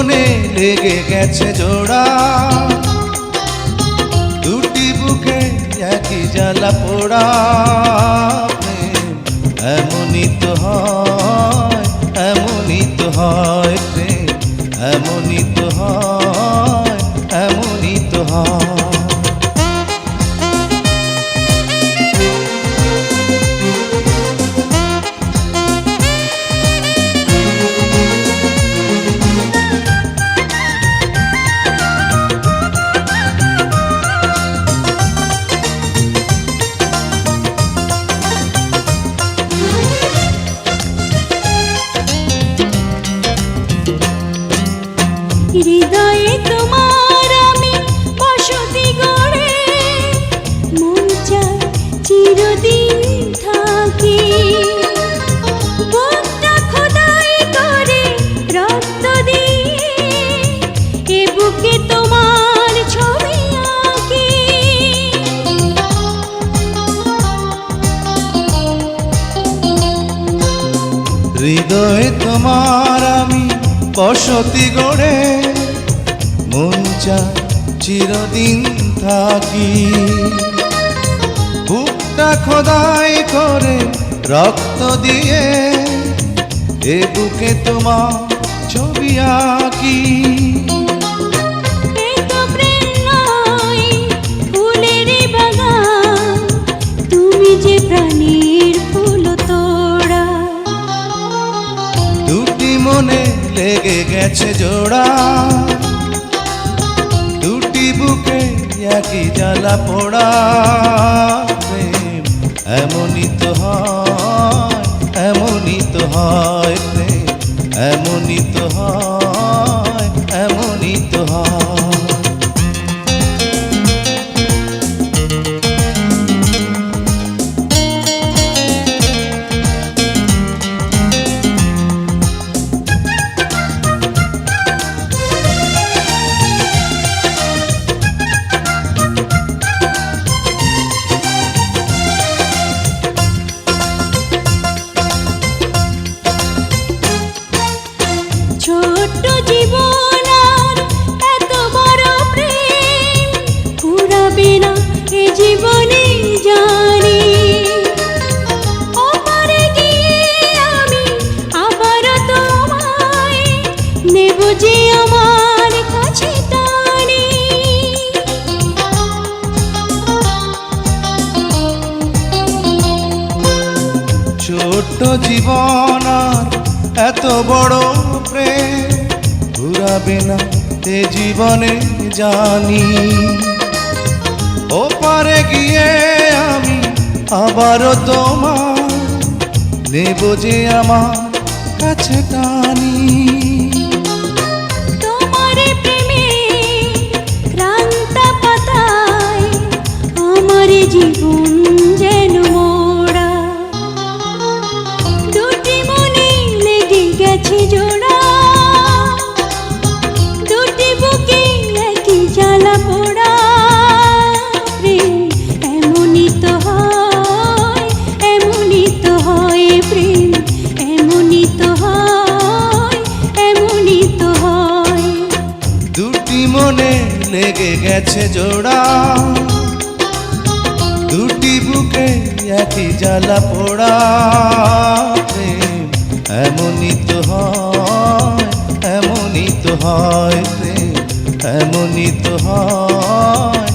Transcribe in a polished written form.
মনে লেগে গেছে জোড়া, দুটি বুকে একই জ্বালা পোড়া। প্রেম এমনই তো হয়, এমনই তো হয় প্রেম, এমনই তো হয়, এমনই তো হয়। হৃদয়ে তোমার আমি বসতি গড়ে, মন চায় চিরদিন থাকি। বুকটা খোদাই করে রক্ত দিয়ে, এ বুকে তোমার ছবি আঁকি। হৃদয়ে তোমার আমি বসতি গড়ে, মন চায় চিরদিন থাকি। বুকটা খোদাই করে রক্ত দিয়ে, এ বুকে তোমার ছবি আঁকি। এ তো প্রেম নয়, ফুলের বাগান, তুমি যে প্রাণীর ফুল তোড়া। দুটি মনে লেগে গেছে জোড়া, দুটি বুকে একই জ্বালা পোড়া। প্রেম এমনই তো হয়, এমনই তো হয় প্রেম, এমনই তো হয়, এমনই তো হয়। ছোট্ট জীবন আর এত বড় প্রেম ফুরাবে না এ জীবনে জানি। ওপারে গিয়ে আমি আবার তোমায় নেব যে আমার কাছে টানি। ছোট্ট জীবন আর এত বড় প্রেম ঘুরাবে না এ জীবনে জানি। ওপারে গিয়ে আমি আবারও তোমার নেব যে আমার কাছে টানি। তোমার প্রেমে ক্রান্ত পাতায় আমার জীবন যেন মোড়া। দুটি মনে লেগে গেছে জোড়া, দুটি বুকে একই জ্বালা পোড়া। প্রেম এমনই তো হয়, এমনই তো হয় প্রেম, এমনই তো হয়, এমনই তো হয়। দুটি মনে লেগে গেছে জোড়া, দুটি বুকে একই জ্বালা পোড়া। প্রেম এমনই তো হয়, এমনই তো হয় প্রেম, এমনই তো হয়,